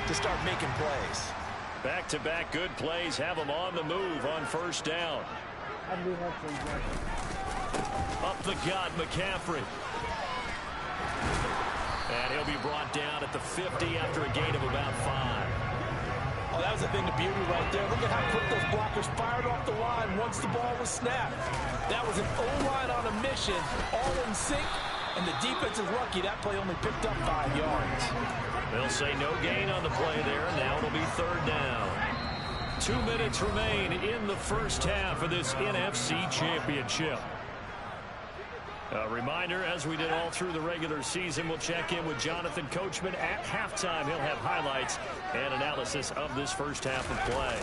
to start making plays. Back-to-back good plays have him on the move on first down. Up the gut, McCaffrey. And he'll be brought down at the 50 after a gain of about 5. Oh, that was a thing of beauty right there. Look at how quick those blockers fired off the line once the ball was snapped. That was an O-line on a mission, all in sync, and the defense is lucky that play only picked up 5 yards. They'll say no gain on the play there. Now it'll be third down. 2 minutes remain in the first half of this NFC Championship. A reminder, as we did all through the regular season, we'll check in with Jonathan Coachman at halftime. He'll have highlights and analysis of this first half of play.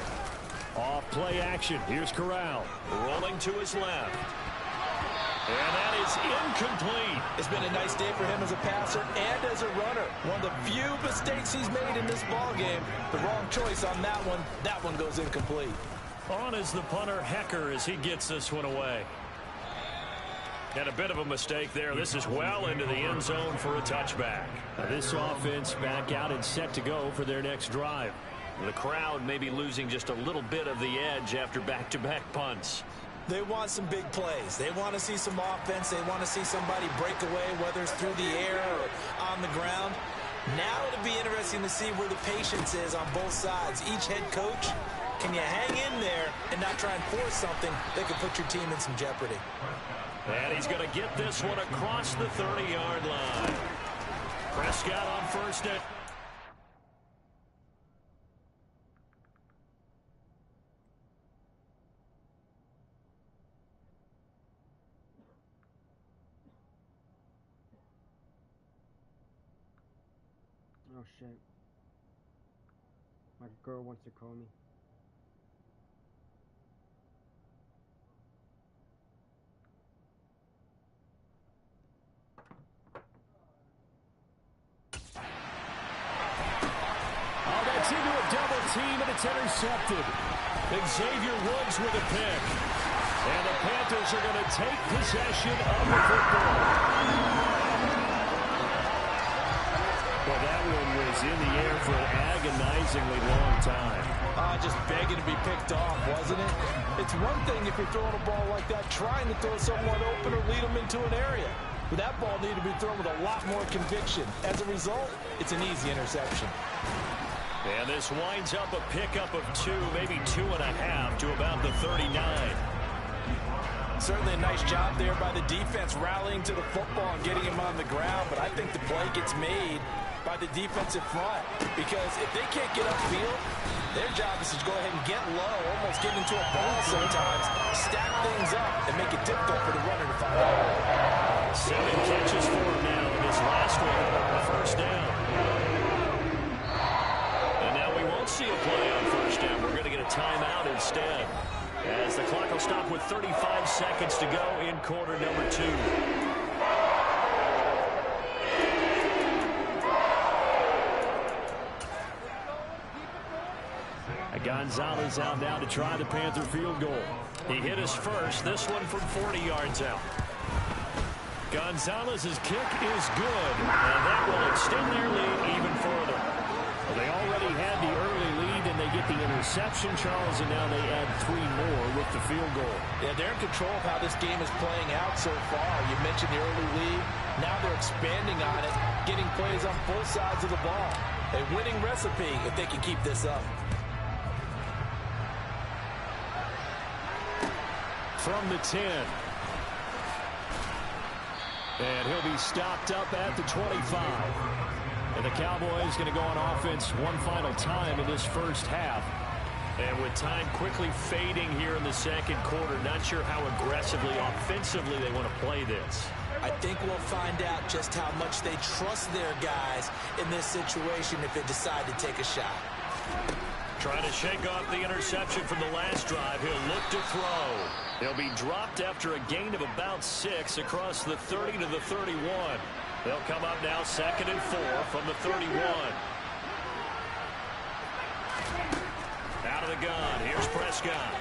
Off play action. Here's Corral rolling to his left. And that is incomplete. It's been a nice day for him as a passer and as a runner. One of the few mistakes he's made in this ballgame. The wrong choice on that one. That one goes incomplete. On is the punter, Hecker, as he gets this one away. And a bit of a mistake there. This is well into the end zone for a touchback. This offense back out and set to go for their next drive. The crowd may be losing just a little bit of the edge after back-to-back punts. They want some big plays. They want to see some offense. They want to see somebody break away, whether it's through the air or on the ground. Now it'll be interesting to see where the patience is on both sides. Each head coach, can you hang in there and not try and force something that could put your team in some jeopardy? And he's going to get this one across the 30-yard line. Prescott on first down. Oh shit. My girl wants to call me. Oh, that's into a double team, and it's intercepted. Xavier Woods with a pick. And the Panthers are going to take possession of the football. Well, that one was in the air for an agonizingly long time. Just begging to be picked off, wasn't it? It's one thing if you're throwing a ball like that, trying to throw someone open or lead them into an area. But that ball needed to be thrown with a lot more conviction. As a result, it's an easy interception. And this winds up a pickup of 2, maybe 2.5 to about the 39. Certainly a nice job there by the defense rallying to the football and getting him on the ground. But I think the play gets made by the defensive front. Because if they can't get upfield, their job is to go ahead and get low, almost get into a ball sometimes, stack things up, and make it difficult for the runner to find out. 7 catches for him now in his last one, a first down. And now we won't see a play on first down. We're going to get a timeout instead, as the clock will stop with 35 seconds to go in quarter number 2. Gonzalez out now to try the Panther field goal. He hit his first, this one from 40 yards out. Gonzalez's kick is good, and that will extend their lead even further. Well, they already had the early lead, and they get the interception, Charles, and now they add 3 more with the field goal. Yeah, they're in control of how this game is playing out so far. You mentioned the early lead. Now they're expanding on it, getting plays on both sides of the ball. A winning recipe if they can keep this up. From the 10. And he'll be stopped up at the 25. And the Cowboys going to go on offense one final time in this first half. And with time quickly fading here in the second quarter, not sure how aggressively, offensively they want to play this. I think we'll find out just how much they trust their guys in this situation if they decide to take a shot. Trying to shake off the interception from the last drive. He'll look to throw. He'll be dropped after a gain of about 6 across the 30 to the 31. They'll come up now 2nd and 4 from the 31. Out of the gun. Here's Prescott.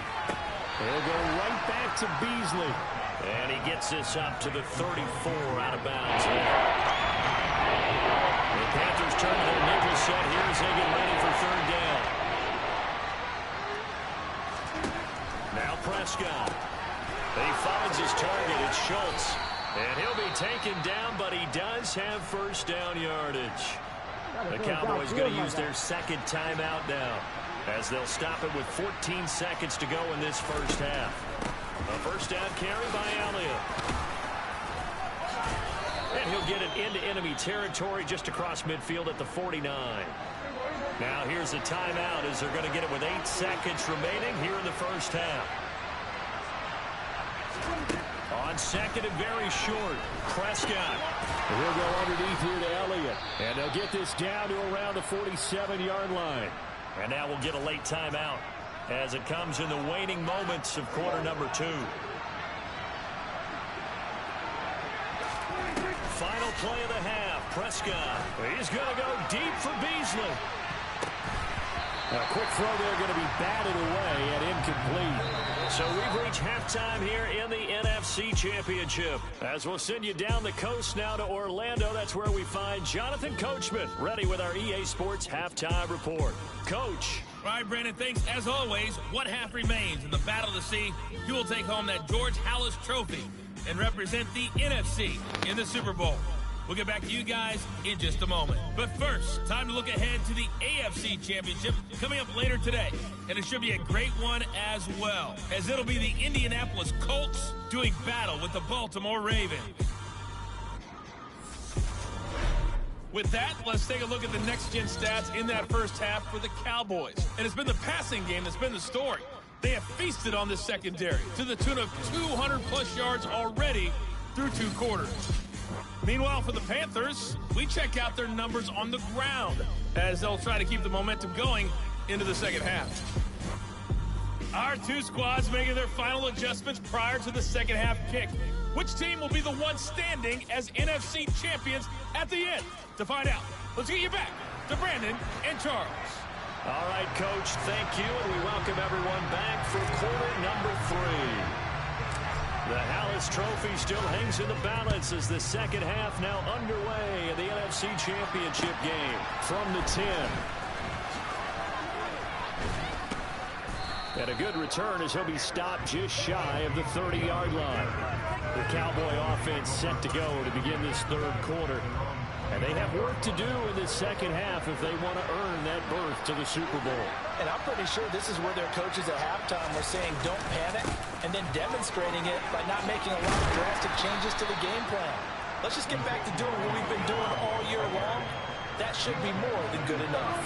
He'll go right back to Beasley. And he gets this up to the 34 out of bounds. The Panthers turn to their nickel set here as they get ready for Schultz. And he'll be taken down, but he does have first down yardage. The Cowboys going to use their second timeout now, as they'll stop it with 14 seconds to go in this first half. A first down carry by Elliott. And he'll get it into enemy territory just across midfield at the 49. Now here's a timeout as they're going to get it with 8 seconds remaining here in the first half. On second and very short, Prescott. He'll go underneath here to Elliott. And they'll get this down to around the 47-yard line. And now we'll get a late timeout as it comes in the waning moments of quarter number 2. Final play of the half, Prescott. He's going to go deep for Beasley. A quick throw there going to be batted away and incomplete. So we've reached halftime here in the NFC Championship. As we'll send you down the coast now to Orlando, that's where we find Jonathan Coachman, ready with our EA Sports Halftime Report. Coach. All right, Brandon, thanks. As always, one half remains. In the Battle of the Sea, you will take home that George Halas Trophy and represent the NFC in the Super Bowl. We'll get back to you guys in just a moment. But first, time to look ahead to the AFC Championship coming up later today. And it should be a great one as well, as it'll be the Indianapolis Colts doing battle with the Baltimore Ravens. With that, let's take a look at the next-gen stats in that first half for the Cowboys. And it's been the passing game that's been the story. They have feasted on this secondary to the tune of 200-plus yards already through 2 quarters. Meanwhile, for the Panthers, we check out their numbers on the ground as they'll try to keep the momentum going into the second half. Our 2 squads making their final adjustments prior to the second half kick. Which team will be the one standing as NFC champions at the end? To find out, let's get you back to Brandon and Charles. All right, Coach, thank you, and we welcome everyone back for quarter number 3. The Halas Trophy still hangs in the balance as the second half now underway in the NFC Championship game from the 10. And a good return as he'll be stopped just shy of the 30-yard line. The Cowboy offense set to go to begin this third quarter. And they have work to do in this second half if they want to earn that berth to the Super Bowl. And I'm pretty sure this is where their coaches at halftime were saying don't panic, and then demonstrating it by not making a lot of drastic changes to the game plan. Let's just get back to doing what we've been doing all year long. That should be more than good enough.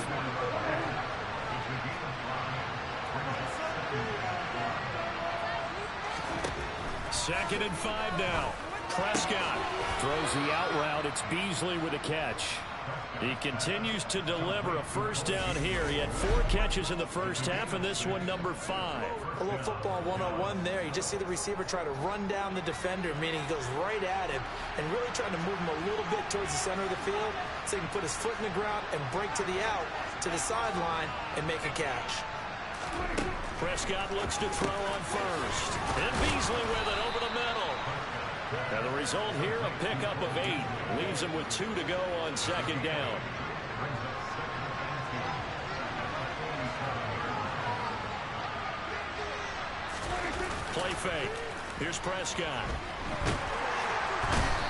Second and 5 now. Prescott throws the out route. It's Beasley with a catch. He continues to deliver a first down here. He had 4 catches in the first half, and this one number 5. A little football 101 there. You just see the receiver try to run down the defender, meaning he goes right at him and really trying to move him a little bit towards the center of the field so he can put his foot in the ground and break to the out, to the sideline, and make a catch. Prescott looks to throw on first. And Beasley with it over the middle. And the result here, a pickup of 8. Leaves him with 2 to go on second down. Play fake. Here's Prescott.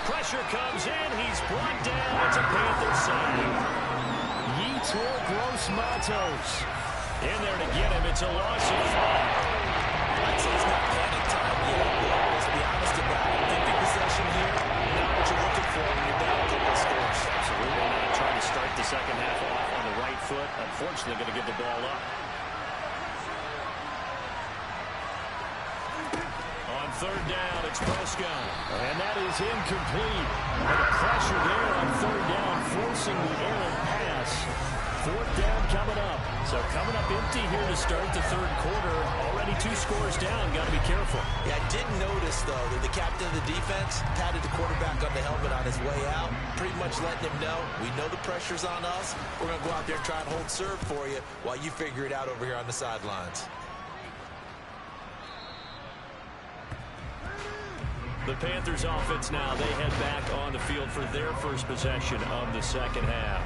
Pressure comes in. He's brought down. It's a Panther save. Yetur Gross-Matos in there to get him. It's a loss of 5. I'd say it's not panic time yet. Let's be honest about it. Empty possession here, not what you're looking for when you're down a couple of scores. Absolutely not. Trying to start the second half off on the right foot. Unfortunately, going to give the ball up. On third down, it's Prescott. And that is incomplete. And the pressure there on third down, forcing the errant pass. Fourth down coming up. So coming up empty here to start the third quarter. Already 2 scores down. Got to be careful. Yeah, I did notice, though, that the captain of the defense patted the quarterback on the helmet on his way out, pretty much letting him know, we know the pressure's on us. We're going to go out there and try and hold serve for you while you figure it out over here on the sidelines. The Panthers offense now, they head back on the field for their first possession of the second half.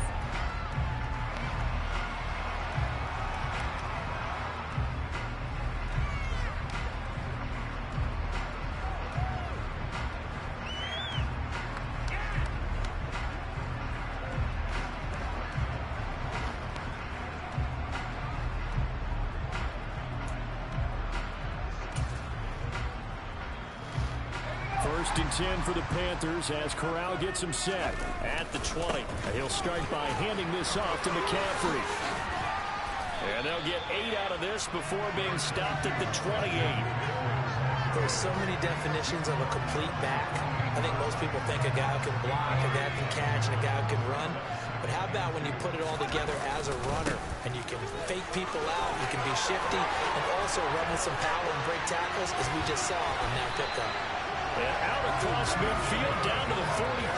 First and 10 for the Panthers as Corral gets him set at the 20. He'll start by handing this off to McCaffrey. And they'll get 8 out of this before being stopped at the 28. There's so many definitions of a complete back. I think most people think a guy who can block, a guy who can catch, and a guy who can run. But how about when you put it all together as a runner and you can fake people out, you can be shifty, and also run with some power and break tackles, as we just saw on that pickup. And out across midfield down to the 45.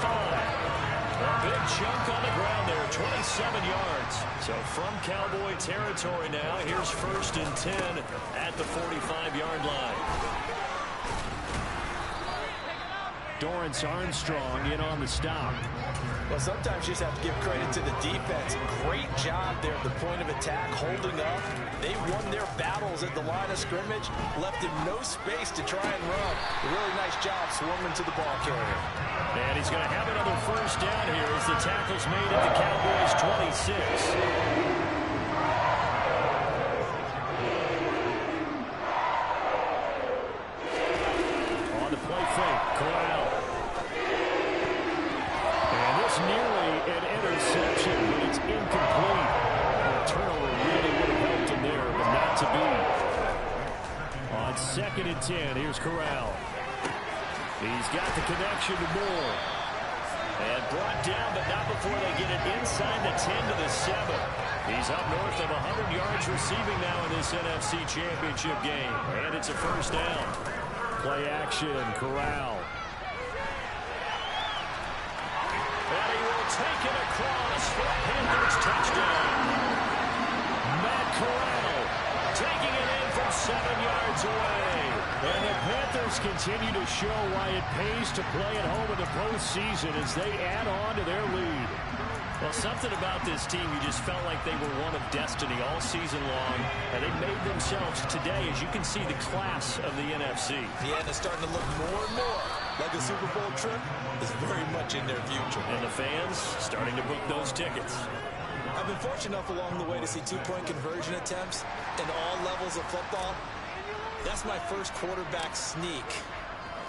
A big chunk on the ground there, 27 yards. So from Cowboy territory now, here's first and 10 at the 45-yard line. Dorrance Armstrong in on the stop. Well, sometimes you just have to give credit to the defense. Great job there at the point of attack, holding up. They won their battles at the line of scrimmage, left him no space to try and run. A really nice job swarming to the ball carrier. And he's going to have another first down here as the tackle's made at the Cowboys' 26. Corral. And this nearly an interception, but it's incomplete. The turnover really would have helped him there, but not to be. On second and 10, here's Corral. He's got the connection to Moore. And brought down, but not before they get it inside the 10 to the 7. He's up north of 100 yards receiving now in this NFC Championship game. And it's a first down. Play action, Corral. And he will take it across for a Panthers touchdown. Matt Corral taking it in from 7 yards away. And the Panthers continue to show why it pays to play at home in the postseason as they add on to their lead. Well, something about this team, you just felt like they were one of destiny all season long, and they made themselves today, as you can see, the class of the NFC. Yeah, and it's starting to look more and more like a Super Bowl trip is very much in their future. And the fans starting to book those tickets. I've been fortunate enough along the way to see two-point conversion attempts in all levels of football. That's my first quarterback sneak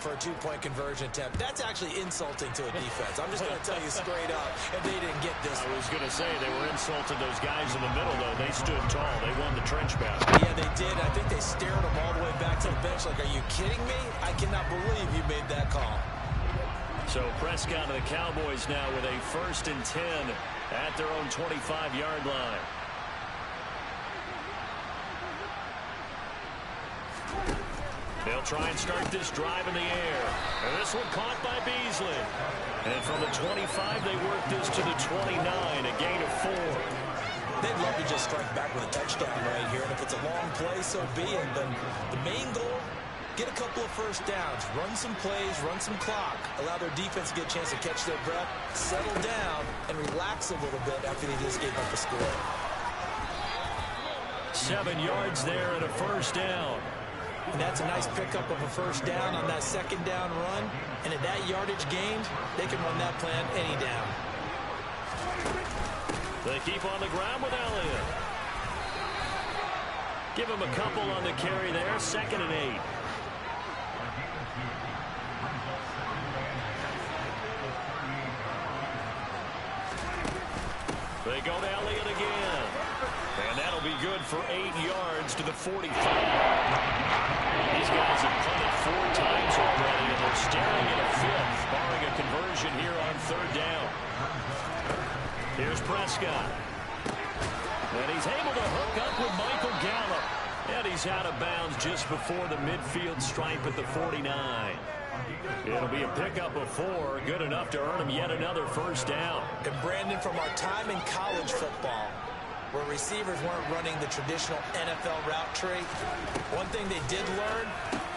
for a two-point conversion attempt. That's actually insulting to a defense. I'm just going to tell you straight up, if they didn't get this. I was going to say they were insulting those guys in the middle, though. They stood tall. They won the trench battle. Yeah, they did. I think they stared them all the way back to the bench like, are you kidding me? I cannot believe you made that call. So Prescott and the Cowboys now with a first and 10 at their own 25-yard line. They'll try and start this drive in the air. And this one caught by Beasley. And from the 25, they work this to the 29, a gain of 4. They'd love to just strike back with a touchdown right here. And if it's a long play, so be it. But the main goal, get a couple of first downs, run some plays, run some clock, allow their defense to get a chance to catch their breath, settle down, and relax a little bit after they just gave up a score. 7 yards there and a first down. And that's a nice pickup of a first down on that second down run. And at that yardage gained, they can run that plan any down. They keep on the ground with Elliott. Give him a couple on the carry there. Second and 8. They go to Elliott again. And that'll be good for 8 yards to the 45. These guys have punted 4 times already, and they're staring at a 5th, barring a conversion here on third down. Here's Prescott. And he's able to hook up with Michael Gallup. And he's out of bounds just before the midfield stripe at the 49. It'll be a pickup of 4, good enough to earn him yet another first down. And Brandon, from our time in college football, where receivers weren't running the traditional NFL route tree, one thing they did learn,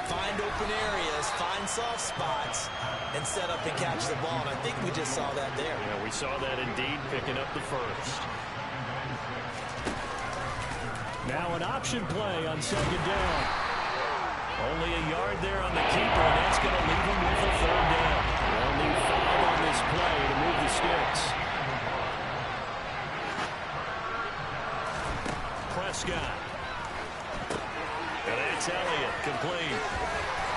find open areas, find soft spots, and set up and catch the ball. And I think we just saw that there. Yeah, we saw that indeed, picking up the first. Now an option play on second down. Only a yard there on the keeper, and that's going to leave him with a third down. They'll need 5 on this play to move the sticks. Prescott. And that's Elliott, complete.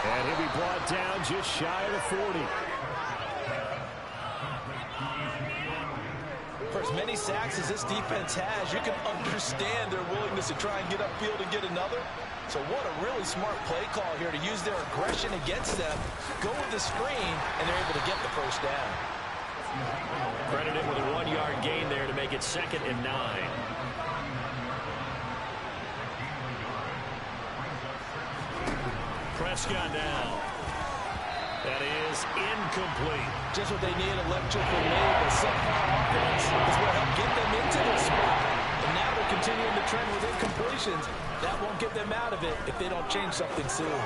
And he'll be brought down just shy of the 40. For as many sacks as this defense has, you can understand their willingness to try and get upfield and get another. So what a really smart play call here to use their aggression against them, go with the screen, and they're able to get the first down. Credited with a 1-yard gain there to make it 2nd and 9. Prescott now. That is incomplete. Just what they need, electrical lead, but somehow offense is what helped get them into this spot. And now they're continuing the trend with incompletions. That won't get them out of it if they don't change something soon.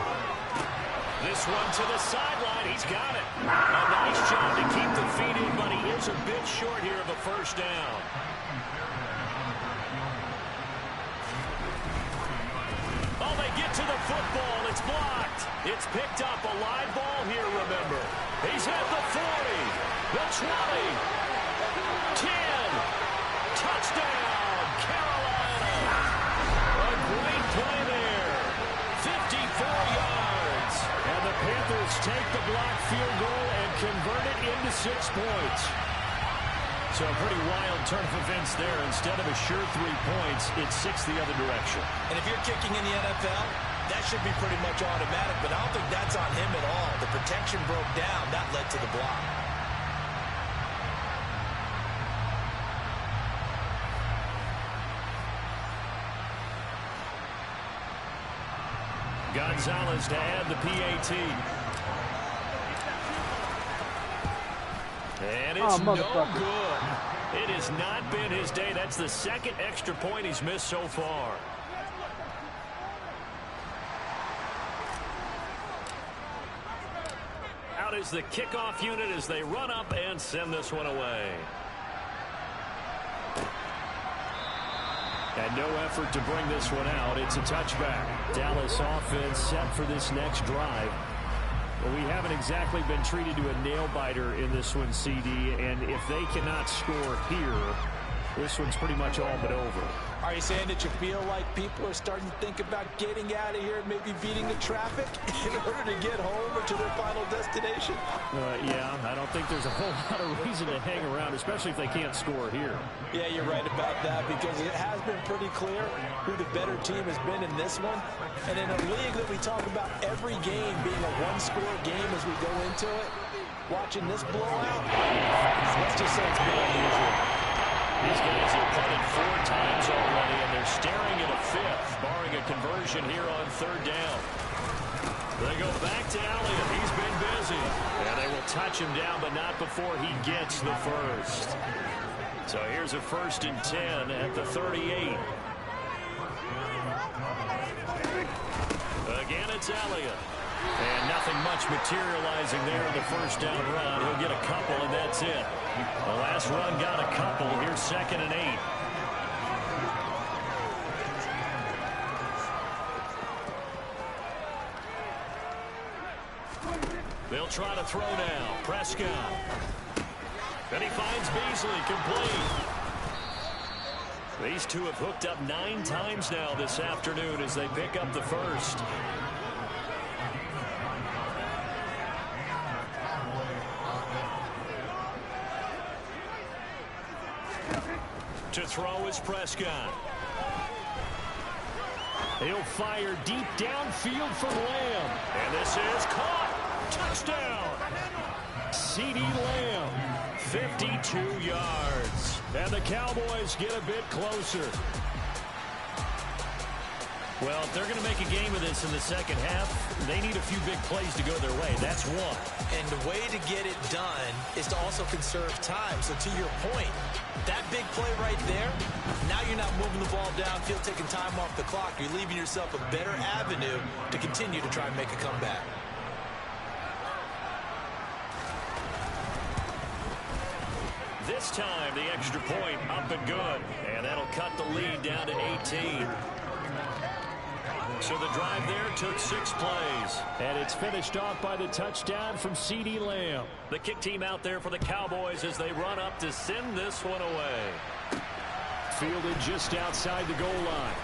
This one to the sideline. He's got it. A nice job to keep the feet in, but he is a bit short here of a first down. Oh, they get to the football. It's blocked. It's picked up. A live ball here, remember. He's at the 40, the 20, 10. Touchdown, Carolina. A great play there. 54 yards. And the Panthers take the blocked field goal and convert it into 6 points. So a pretty wild turn of events there. Instead of a sure 3 points, it's 6 the other direction. And if you're kicking in the NFL, that should be pretty much automatic, but I don't think that's on him at all. The protection broke down. That led to the block. Gonzalez to add the PAT. And it's no good. It has not been his day. That's the 2nd extra point he's missed so far. Out is the kickoff unit as they run up and send this one away. And no effort to bring this one out. It's a touchback. Dallas offense set for this next drive. Well, we haven't exactly been treated to a nail-biter in this one, CD, and if they cannot score here, this one's pretty much all but over. Are you saying that you feel like people are starting to think about getting out of here and maybe beating the traffic in order to get home or to their final destination? Yeah, I don't think there's a whole lot of reason to hang around, especially if they can't score here. Yeah, you're right about that, because it has been pretty clear who the better team has been in this one. And in a league that we talk about every game being a one-score game as we go into it, watching this blowout, let's just say it's been unusual. These guys have punted 4 times already, and they're staring at a 5th, barring a conversion here on 3rd down. They go back to Elliott. He's been busy. And they will touch him down, but not before he gets the first. So here's a 1st and 10 at the 38. Again, it's Elliott. And nothing much materializing there in the first down run. He'll get a couple, and that's it. The last run got a couple. Here's 2nd and 8. They'll try to throw now. Prescott. And he finds Beasley, complete. These two have hooked up 9 times now this afternoon as they pick up the first. To throw is Prescott. He'll fire deep downfield for Lamb. And this is caught. Touchdown. CeeDee Lamb, 52 yards. And the Cowboys get a bit closer. Well, if they're going to make a game of this in the second half, they need a few big plays to go their way. That's one. And the way to get it done is to also conserve time. So to your point, that big play right there, now you're not moving the ball downfield, taking time off the clock. You're leaving yourself a better avenue to continue to try and make a comeback. This time, the extra point up and good. And that'll cut the lead down to 18. So the drive there took 6 plays. And it's finished off by the touchdown from CeeDee Lamb. The kick team out there for the Cowboys as they run up to send this one away. Fielded just outside the goal line.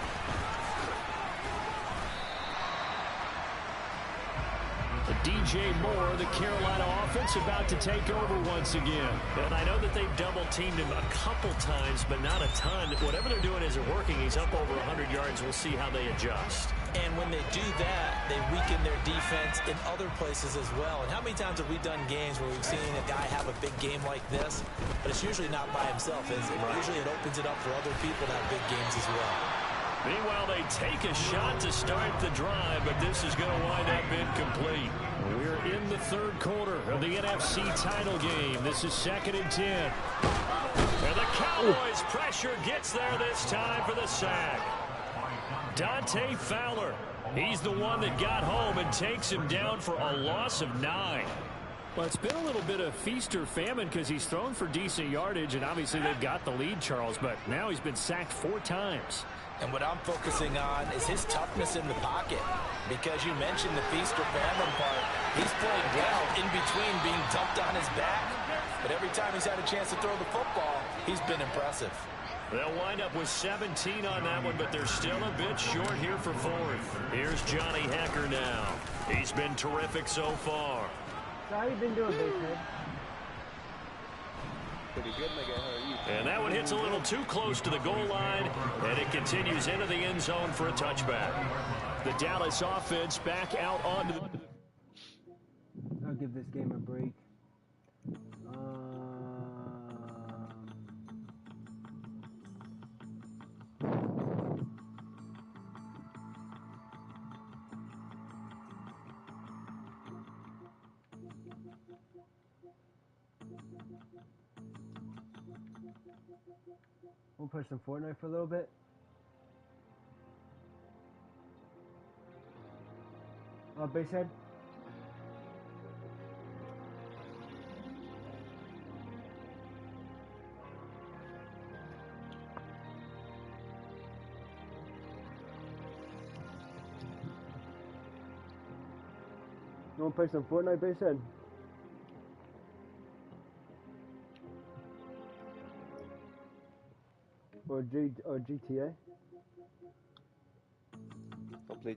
DJ Moore, the Carolina offense, about to take over once again. And I know that they've double-teamed him a couple times, but not a ton. Whatever they're doing isn't working. He's up over 100 yards. We'll see how they adjust. And when they do that, they weaken their defense in other places as well. And how many times have we done games where we've seen a guy have a big game like this, but it's usually not by himself, is it? Right. Usually it opens it up for other people to have big games as well. Meanwhile, they take a shot to start the drive, but this is going to wind up incomplete. We're in the third quarter of the NFC title game. This is 2nd and 10. And the Cowboys' pressure gets there this time for the sack. Dante Fowler, he's the one that got home and takes him down for a loss of 9. Well, it's been a little bit of feast or famine because he's thrown for decent yardage, and obviously they've got the lead, Charles, but now he's been sacked 4 times. And what I'm focusing on is his toughness in the pocket. Because you mentioned the feast or famine part. He's played well in between being dumped on his back. But every time he's had a chance to throw the football, he's been impressive. They'll wind up with 17 on that one, but they're still a bit short here for 4th. Here's Johnny Hecker now. He's been terrific so far. So how you been doing, Big Head? Pretty good, nigga. How are you? And that one hits a little too close to the goal line, and it continues into the end zone for a touchback. The Dallas offense back out onto the... I'll give this game a break. We'll play some Fortnite for a little bit. Basehead? You want to play some Fortnite, Basehead? Or GTA? I'll play